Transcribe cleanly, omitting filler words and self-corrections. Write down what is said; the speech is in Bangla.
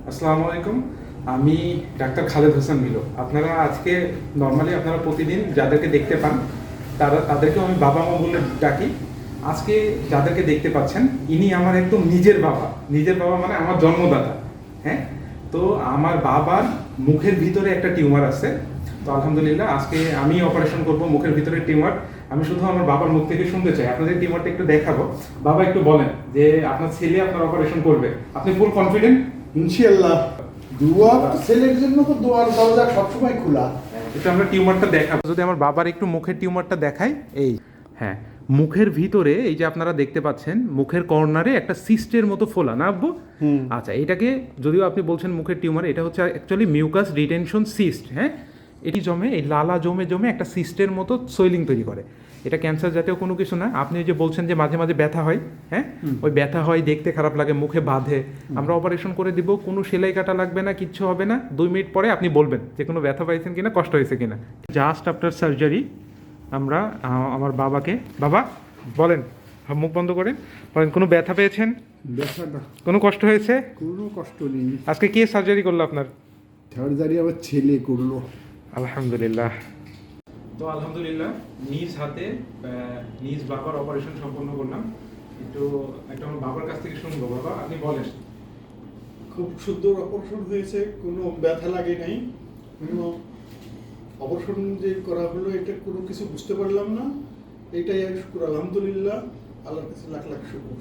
আসসালামু আলাইকুম। আমি ডাক্তার খালেদ হোসেন মিলু। আপনারা আজকে নর্মালি আপনারা প্রতিদিন যাদেরকে দেখতে পান তাদেরকেও আমি বাবা মা বলে ডাকি। আজকে যাদেরকে দেখতে পাচ্ছেন ইনি আমার একদম নিজের বাবা। নিজের বাবা মানে আমার জন্মদাতা। হ্যাঁ, তো আমার বাবার মুখের ভিতরে একটা টিউমার আছে। তো আলহামদুলিল্লাহ আজকে আমি অপারেশন করব মুখের ভিতরে টিউমার। আমি শুধু আমার বাবার মুখ থেকে শুনতে চাই, আপনাদের টিউমারটা একটু দেখাবো। বাবা একটু বলেন যে আপনার ছেলে আপনার অপারেশন করবে, আপনি ফুল কনফিডেন্ট? ইনশাআল্লাহ। দোয়া ছেলের জন্য তো দোয়ার দরজা সবসময় খোলা। একটু আমরা টিউমারটা দেখাবো। যদি আমার বাবার একটু মুখের টিউমারটা দেখাই, এই হ্যাঁ, মুখের ভিতরে এই যে আপনারা দেখতে পাচ্ছেন মুখের কর্নারে একটা সিস্টের মতো ফোলা না আব্বু? আচ্ছা, এটাকে যদিও আপনি বলছেন মুখের টিউমার, এটা হচ্ছে অ্যাকচুয়ালি মিউকাস রিটেনশন সিস্ট। হ্যাঁ, এটি জমে, এই লালা জমে জমে একটা সিস্টের মতো সোয়েলিং তৈরি করে। এটা ক্যান্সার জাতীয় কোনো কিছু না। আপনি ওই যে বলছেন যে মাঝে মাঝে ব্যথা হয়, হ্যাঁ, ওই ব্যথা হয়, দেখতে খারাপ লাগে, মুখে বাঁধে। আমরা অপারেশন করে দিব, কোনো সেলাই কাটা লাগবে না, কিচ্ছু হবে না। 2 মিনিট পরে আপনি বলবেন যে কোনো ব্যথা পাইছেন কিনা, কষ্ট হয়েছে কিনা। জাস্ট আফটার সার্জারি আমরা আমার বাবাকে, বাবা বলেন, মুখ বন্ধ করেন, বলেন কোনো ব্যথা পেয়েছেন, ব্যথাটা কোনো কষ্ট হয়েছে? কোনো কষ্ট নেই। আজকে কে সার্জারি করলো আপনার? সার্জারি আমার ছেলে করলো। আলহামদুলিল্লাহ। তো আলহামদুলিল্লাহ নিজ হাতে নিজ বাবার অপারেশন সম্পন্ন করলাম। একটু আমার বাবার কাছ থেকে শুনবো। বাবা আপনি বলেন। খুব সুন্দর অপারেশন হয়েছে, কোনো ব্যথা লাগে নাই। কোনো অপারেশন যে করা হলো এটা কোনো কিছু বুঝতে পারলাম না। এটাই শুকর, আলহামদুলিল্লাহ, আল্লাহর কাছে লাখ লাখ শুকর।